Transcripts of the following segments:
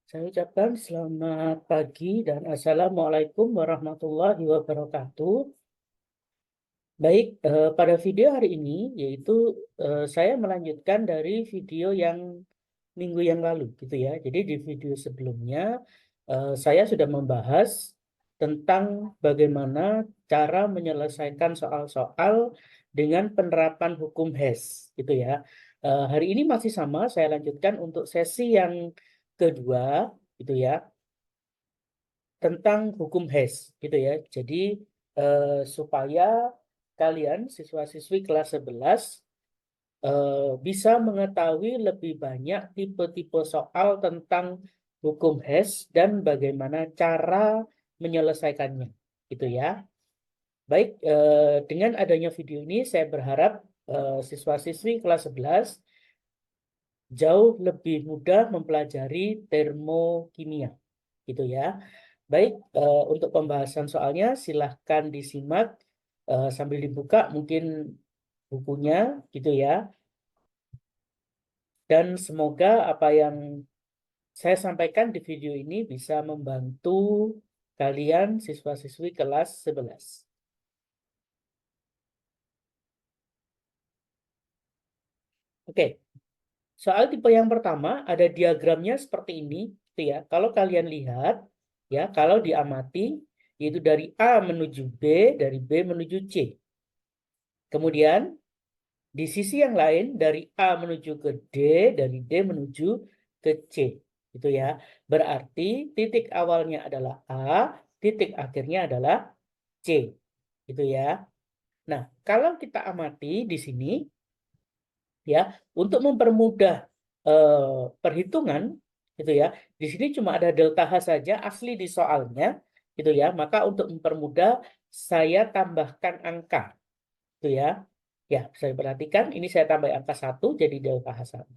Saya ucapkan selamat pagi dan Assalamualaikum warahmatullahi wabarakatuh. Baik, pada video hari ini yaitu saya melanjutkan dari video yang minggu yang lalu gitu ya. Jadi di video sebelumnya saya sudah membahas tentang bagaimana cara menyelesaikan soal-soal dengan penerapan hukum Hess gitu ya. Hari ini masih sama, saya lanjutkan untuk sesi yang kedua gitu ya, tentang hukum Hess gitu ya. Jadi supaya kalian siswa-siswi kelas 11 bisa mengetahui lebih banyak tipe-tipe soal tentang hukum Hess dan bagaimana cara menyelesaikannya gitu ya. Baik, dengan adanya video ini saya berharap siswa-siswi kelas 11 jauh lebih mudah mempelajari termokimia gitu ya. Baik, untuk pembahasan soalnya silahkan disimak sambil dibuka mungkin bukunya gitu ya. Dan semoga apa yang saya sampaikan di video ini bisa membantu kalian siswa-siswi kelas 11. Oke, soal tipe yang pertama ada diagramnya seperti ini gitu ya. Kalau kalian lihat ya, kalau diamati yaitu dari A menuju B, dari B menuju C. Kemudian di sisi yang lain dari A menuju ke D, dari D menuju ke C. Gitu ya. Berarti titik awalnya adalah A, titik akhirnya adalah C. Gitu ya. Nah, kalau kita amati di sini ya, untuk mempermudah perhitungan gitu ya. Di sini cuma ada delta H saja asli di soalnya gitu ya. Maka untuk mempermudah saya tambahkan angka gitu ya. Ya, saya perhatikan ini saya tambah angka 1 jadi delta H1,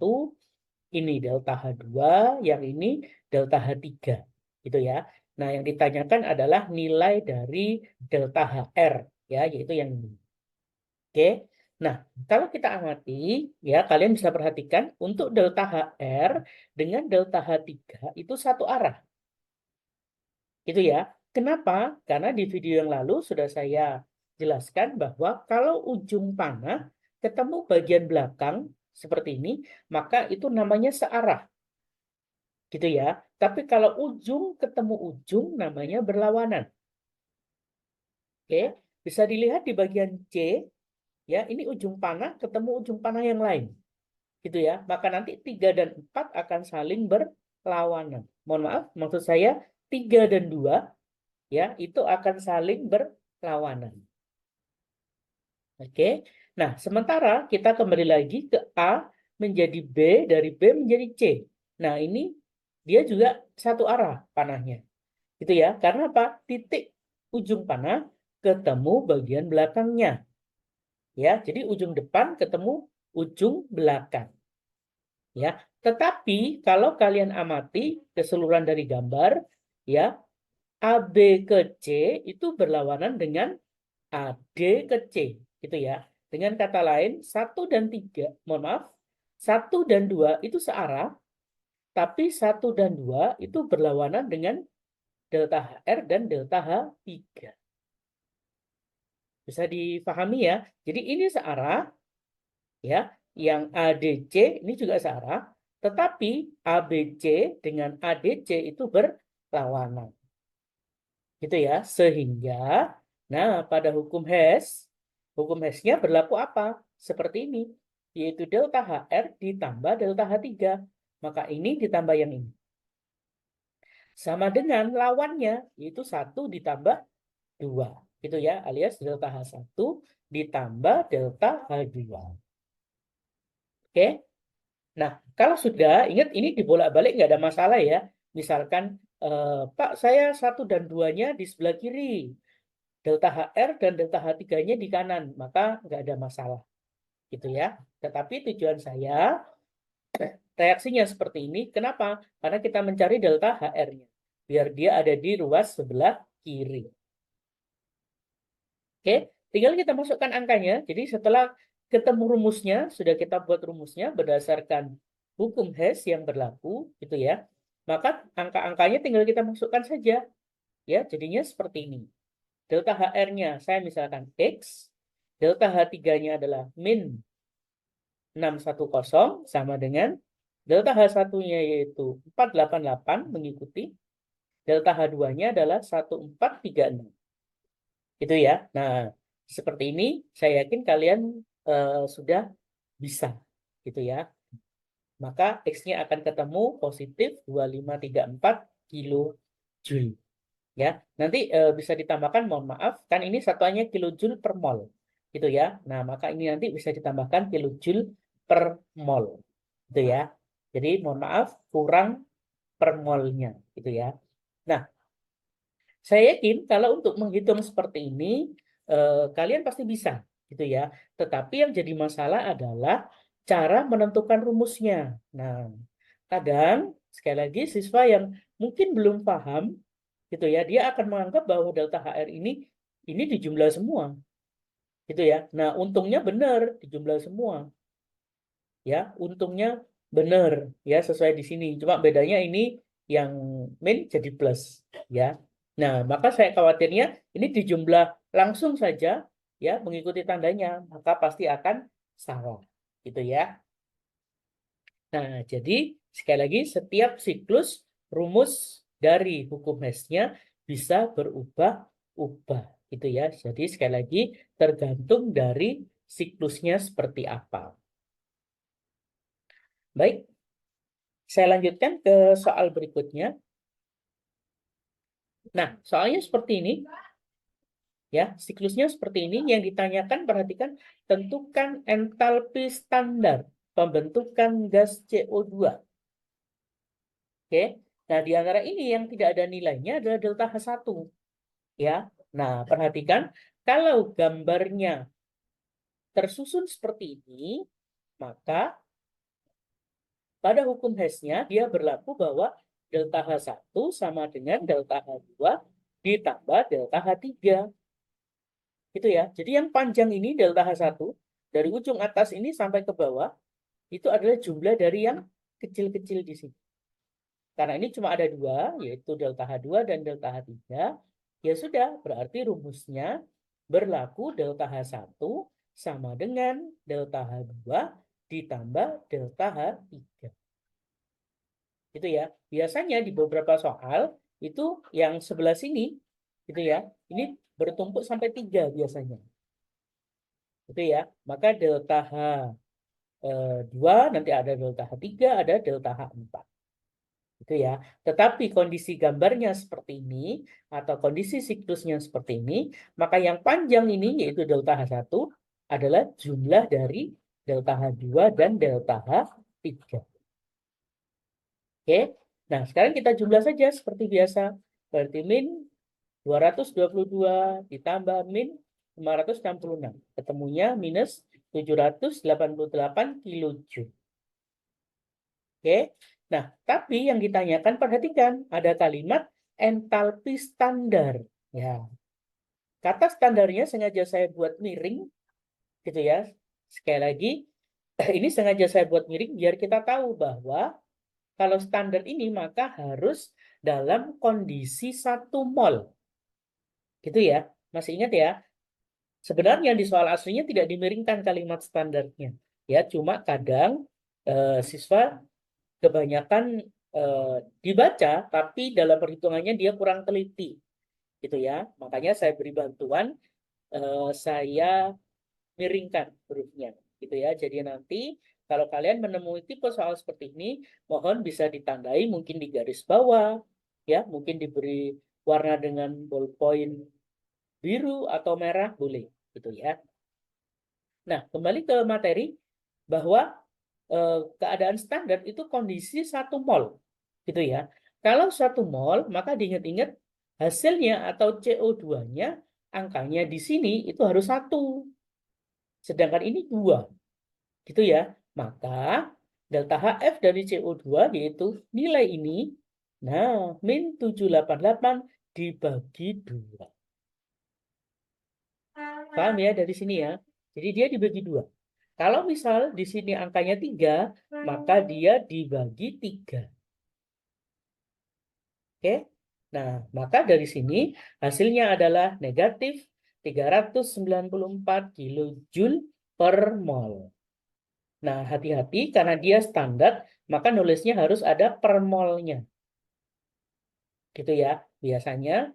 ini delta H2, yang ini delta H3 gitu ya. Nah, yang ditanyakan adalah nilai dari delta HR ya, yaitu yang ini. Oke. Nah, kalau kita amati ya kalian bisa perhatikan untuk delta HR dengan delta H3 itu satu arah. Gitu ya. Kenapa? Karena di video yang lalu sudah saya jelaskan bahwa kalau ujung panah ketemu bagian belakang seperti ini, maka itu namanya searah. Gitu ya. Tapi kalau ujung ketemu ujung namanya berlawanan. Oke, bisa dilihat di bagian C ya, ini ujung panah ketemu ujung panah yang lain. Gitu ya. Maka nanti 3 dan 4 akan saling berlawanan. Mohon maaf, maksud saya 3 dan 2 ya, itu akan saling berlawanan. Oke. Nah, sementara kita kembali lagi ke A menjadi B, dari B menjadi C. Nah, ini dia juga satu arah panahnya. Gitu ya. Karena apa? Titik ujung panah ketemu bagian belakangnya. Ya, jadi ujung depan ketemu ujung belakang. Ya, tetapi kalau kalian amati keseluruhan dari gambar, ya, AB ke C itu berlawanan dengan AD ke C, gitu ya. Dengan kata lain, 1 dan 3, mohon maaf, 1 dan 2 itu searah, tapi 1 dan 2 itu berlawanan dengan delta HR dan delta H3. Bisa dipahami ya. Jadi ini searah, ya, yang ADC ini juga searah, tetapi ABC dengan ADC itu berlawanan. Gitu ya. Sehingga, nah pada hukum Hess-nya berlaku apa? Seperti ini, yaitu delta HR ditambah delta H3. Maka ini ditambah yang ini. Sama dengan lawannya, yaitu 1 ditambah 2. Gitu ya, alias delta H1 ditambah delta H2. Oke? Nah, kalau sudah, ingat ini dibolak-balik nggak ada masalah ya. Misalkan, Pak, saya 1 dan 2-nya di sebelah kiri. Delta HR dan delta H3-nya di kanan, maka nggak ada masalah. Gitu ya. Tetapi tujuan saya, reaksinya seperti ini. Kenapa? Karena kita mencari delta HR-nya. Biar dia ada di ruas sebelah kiri. Oke, tinggal kita masukkan angkanya. Jadi setelah ketemu rumusnya, sudah kita buat rumusnya berdasarkan hukum Hess yang berlaku, gitu ya. maka angka-angkanya tinggal kita masukkan saja. Ya, jadinya seperti ini. Delta HR-nya saya misalkan X, delta H3-nya adalah min 610 sama dengan delta H1-nya yaitu 488 mengikuti, delta H2-nya adalah 1436. Itu ya. Nah, seperti ini saya yakin kalian sudah bisa gitu ya. Maka X-nya akan ketemu positif 2534 kilojoule. Ya, nanti bisa ditambahkan, mohon maaf, kan ini satuannya kilojoule per mol, gitu ya. Nah, maka ini nanti bisa ditambahkan kilojoule per mol, gitu ya. Jadi mohon maaf, kurang per molnya, gitu ya. Nah, saya yakin kalau untuk menghitung seperti ini, kalian pasti bisa, gitu ya. Tetapi yang jadi masalah adalah cara menentukan rumusnya. Nah, kadang sekali lagi siswa yang mungkin belum paham gitu ya, dia akan menganggap bahwa delta HR ini dijumlah semua gitu ya. Nah, untungnya benar dijumlah semua ya, untungnya benar ya, sesuai di sini, cuma bedanya ini yang min jadi plus ya. Nah, maka saya khawatirnya ini dijumlah langsung saja ya, mengikuti tandanya, maka pasti akan salah gitu ya. Nah, jadi sekali lagi setiap siklus rumus dari hukum Hess-nya bisa berubah-ubah gitu ya. Jadi sekali lagi tergantung dari siklusnya seperti apa. Baik, saya lanjutkan ke soal berikutnya. Nah, soalnya seperti ini ya, siklusnya seperti ini. Yang ditanyakan, perhatikan, tentukan entalpi standar pembentukan gas CO2. Oke. Nah, di antara ini yang tidak ada nilainya adalah delta H1. Ya. Nah, perhatikan kalau gambarnya tersusun seperti ini, maka pada hukum Hess-nya dia berlaku bahwa delta H1 sama dengan delta H2 ditambah delta H3. Gitu ya. Jadi yang panjang ini delta H1 dari ujung atas ini sampai ke bawah itu adalah jumlah dari yang kecil-kecil di sini. Karena ini cuma ada dua, yaitu delta H2 dan delta H3, ya sudah, berarti rumusnya berlaku delta H1 sama dengan delta H2 ditambah delta H3. Itu ya. Biasanya di beberapa soal, itu yang sebelah sini, gitu ya, ini bertumpuk sampai 3 biasanya. Itu ya. Maka delta H2, nanti ada delta H3, ada delta H4. Itu ya. Tetapi kondisi gambarnya seperti ini atau kondisi siklusnya seperti ini, maka yang panjang ini yaitu delta H1 adalah jumlah dari delta H2 dan delta H3. Oke. Nah, sekarang kita jumlah saja seperti biasa. Berarti min 222 ditambah min 566. Ketemunya minus 788 kilojoule. Oke. Nah, tapi yang ditanyakan, perhatikan, ada kalimat entalpi standar. Ya, kata standarnya sengaja saya buat miring, gitu ya. Sekali lagi, ini sengaja saya buat miring biar kita tahu bahwa kalau standar ini maka harus dalam kondisi 1 mol. Gitu ya. Masih ingat ya? Sebenarnya di soal aslinya tidak dimiringkan kalimat standarnya. Ya, cuma kadang siswa kebanyakan dibaca, tapi dalam perhitungannya dia kurang teliti, gitu ya. Makanya saya beri bantuan, saya miringkan hurufnya, gitu ya. Jadi nanti kalau kalian menemui tipe soal seperti ini, mohon bisa ditandai, mungkin di garis bawah, ya, mungkin diberi warna dengan ballpoint biru atau merah, boleh, gitu ya. Nah, kembali ke materi bahwa keadaan standar itu kondisi 1 mol, gitu ya. Kalau 1 mol, maka diingat-ingat hasilnya atau CO2-nya angkanya di sini itu harus 1. Sedangkan ini 2, gitu ya. Maka delta HF dari CO2 yaitu nilai ini, nah, min 788 dibagi 2. Paham ya dari sini ya? Jadi dia dibagi 2. Kalau misal di sini angkanya 3, maka dia dibagi 3. Oke. Nah, maka dari sini hasilnya adalah negatif 394 kilojoule per mol. Nah, hati-hati karena dia standar, maka nulisnya harus ada per molnya. Gitu ya. Biasanya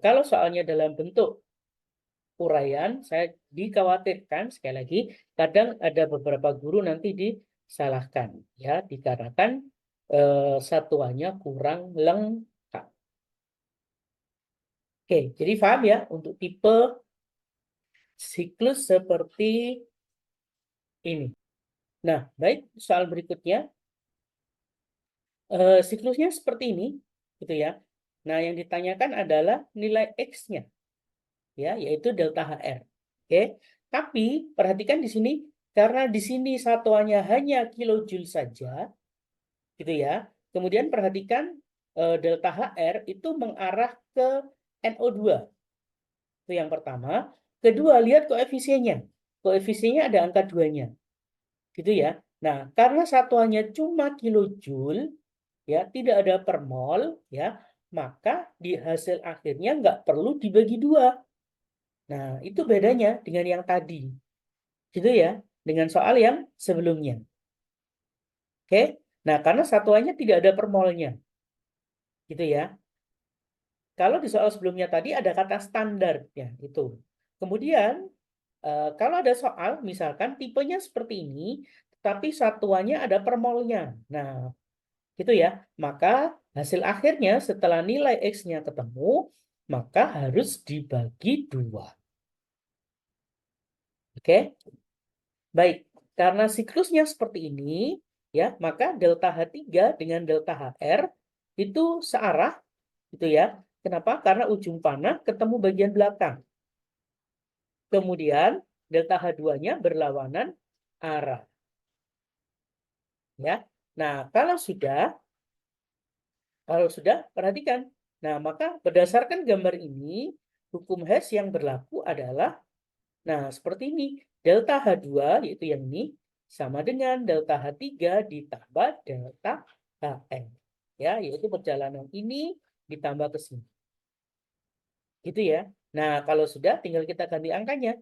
kalau soalnya dalam bentuk uraian, saya dikhawatirkan sekali lagi, kadang ada beberapa guru nanti disalahkan ya, dikarenakan satuannya kurang lengkap. Oke, jadi paham ya untuk tipe siklus seperti ini. Nah, baik, soal berikutnya, siklusnya seperti ini, gitu ya. Nah, yang ditanyakan adalah nilai X-nya, ya, yaitu delta HR. Oke, tapi perhatikan di sini, karena di sini satuannya hanya kilojoule saja, gitu ya. Kemudian perhatikan delta HR itu mengarah ke NO2. Itu yang pertama. Kedua, lihat koefisiennya. Koefisiennya ada angka 2-nya. Gitu ya. Nah, karena satuannya cuma kilojoule, ya, tidak ada per mol, ya, maka di hasil akhirnya nggak perlu dibagi 2. Nah, itu bedanya dengan yang tadi. Gitu ya, dengan soal yang sebelumnya. Oke? Nah, karena satuannya tidak ada per molnya. Gitu ya. Kalau di soal sebelumnya tadi ada kata standar, ya, itu. Kemudian, kalau ada soal, misalkan tipenya seperti ini, tapi satuannya ada per molnya. Nah, gitu ya. Maka hasil akhirnya setelah nilai X-nya ketemu, maka harus dibagi 2. Oke? Baik, karena siklusnya seperti ini, ya, maka delta H3 dengan delta HR itu searah, gitu ya. Kenapa? Karena ujung panah ketemu bagian belakang. Kemudian delta H2-nya berlawanan arah. Ya. Nah, kalau sudah perhatikan. Nah, maka berdasarkan gambar ini, hukum Hess yang berlaku adalah, nah, seperti ini. Delta H2, yaitu yang ini, sama dengan delta H3 ditambah delta HN. Ya, yaitu perjalanan ini ditambah ke sini. Gitu ya. Nah, kalau sudah, tinggal kita ganti angkanya.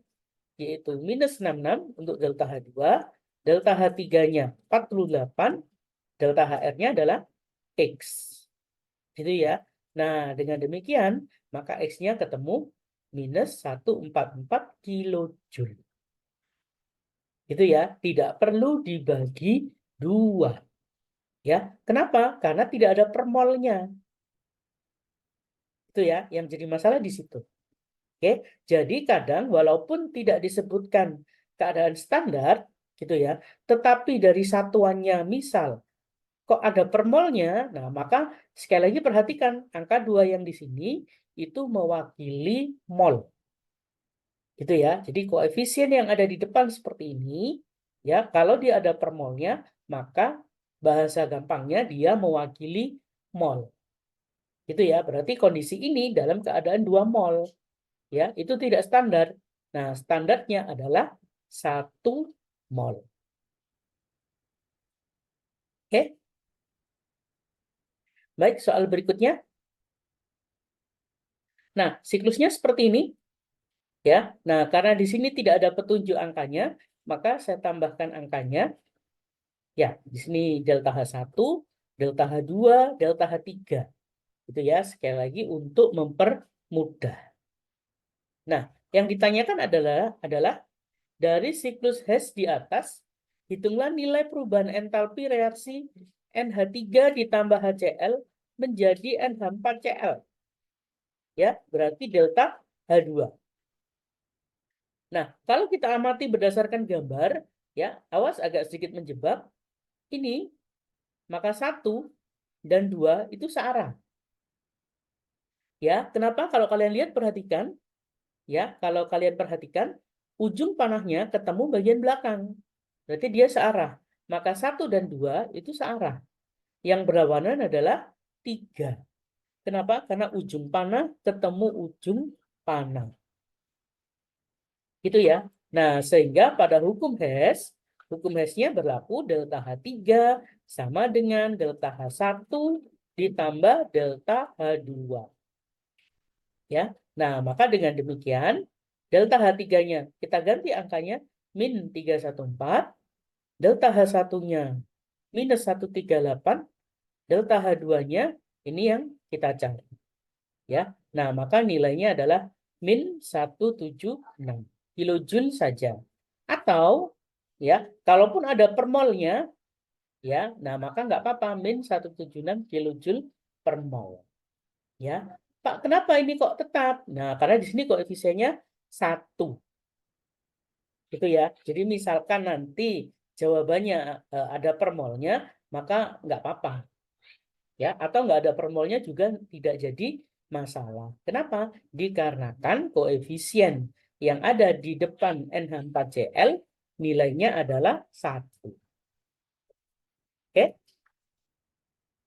Yaitu minus 66 untuk delta H2, delta H3-nya 48, delta HR-nya adalah X. Gitu ya. Nah, dengan demikian, maka X-nya ketemu minus 144 kilojoule. Gitu ya, tidak perlu dibagi 2. Ya, kenapa? Karena tidak ada per molnya. Itu ya, yang jadi masalah di situ. Oke, jadi kadang walaupun tidak disebutkan keadaan standar, gitu ya, tetapi dari satuannya misal kok ada per molnya, nah maka sekali lagi perhatikan angka 2 yang di sini itu mewakili mol. Gitu ya. Jadi koefisien yang ada di depan seperti ini, ya, kalau dia ada per molnya, maka bahasa gampangnya dia mewakili mol. Gitu ya. Berarti kondisi ini dalam keadaan 2 mol. Ya, itu tidak standar. Nah, standarnya adalah 1 mol. Oke. Baik, soal berikutnya. Nah, siklusnya seperti ini. Ya. Nah, karena di sini tidak ada petunjuk angkanya, maka saya tambahkan angkanya. Ya, di sini delta H1, delta H2, delta H3. Gitu ya, sekali lagi untuk mempermudah. Nah, yang ditanyakan adalah dari siklus Hess di atas, hitunglah nilai perubahan entalpi reaksi NH3 ditambah HCl menjadi NH4Cl. Ya, berarti delta H2. Nah, kalau kita amati berdasarkan gambar, ya, awas agak sedikit menjebak. Ini, maka 1 dan 2 itu searah. Ya, kenapa? Kalau kalian lihat, perhatikan. Ya, kalau kalian perhatikan, ujung panahnya ketemu bagian belakang. Berarti dia searah. Maka 1 dan 2 itu searah. Yang berlawanan adalah 3. Kenapa? Karena ujung panah ketemu ujung panah. Gitu ya. Nah, sehingga pada hukum Hess-nya berlaku delta H3 sama dengan delta H1 ditambah delta H2. Ya. Nah, maka dengan demikian delta H3-nya kita ganti angkanya min 314, delta H1-nya minus 138, delta H2-nya ini yang kita cari. Ya. Nah, maka nilainya adalah min 176 kilojoule saja. Atau ya, kalaupun ada per molnya ya, nah maka nggak apa-apa min 176 kilojoule per mol. Ya. Pak, kenapa ini kok tetap? Nah, karena di sini koefisiennya 1. Gitu ya. Jadi misalkan nanti jawabannya ada per molnya, maka nggak apa-apa. Ya, atau nggak ada per molnya juga tidak jadi masalah. Kenapa? Dikarenakan koefisien yang ada di depan NH4Cl nilainya adalah 1. Oke?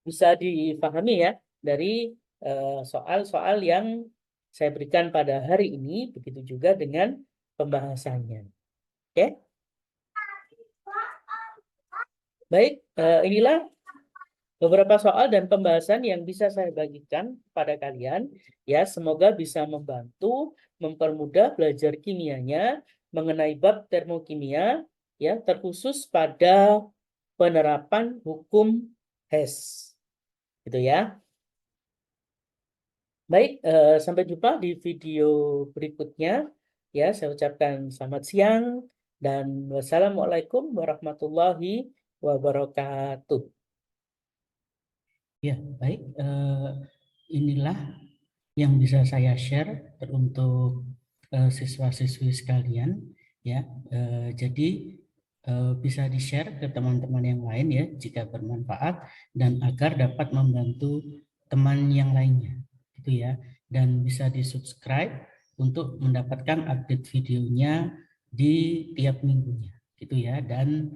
Bisa dipahami ya dari soal-soal yang saya berikan pada hari ini, begitu juga dengan pembahasannya. Oke? Baik, inilah beberapa soal dan pembahasan yang bisa saya bagikan pada kalian. Ya, semoga bisa membantu mempermudah belajar kimianya mengenai bab termokimia, ya, terkhusus pada penerapan hukum Hess. Gitu ya. Baik, sampai jumpa di video berikutnya. Ya, saya ucapkan selamat siang dan wassalamualaikum warahmatullahi wabarakatuh. Ya, baik. Inilah yang bisa saya share untuk siswa-siswi sekalian. Ya, jadi bisa di-share ke teman-teman yang lain ya jika bermanfaat dan agar dapat membantu teman yang lainnya. Gitu ya. Dan bisa di-subscribe untuk mendapatkan update videonya di tiap minggunya. Gitu ya. Dan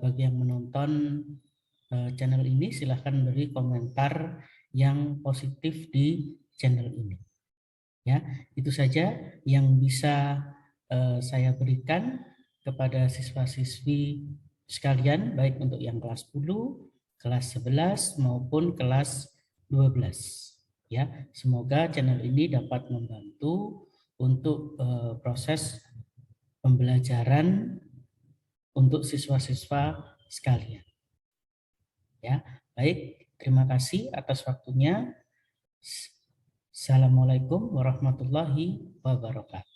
bagi yang menonton channel ini silahkan beri komentar yang positif di channel ini. Ya, itu saja yang bisa saya berikan kepada siswa-siswi sekalian, baik untuk yang kelas 10, kelas 11 maupun kelas 12. Ya, semoga channel ini dapat membantu untuk proses pembelajaran untuk siswa-siswa sekalian. Ya, baik. Terima kasih atas waktunya. Assalamualaikum warahmatullahi wabarakatuh.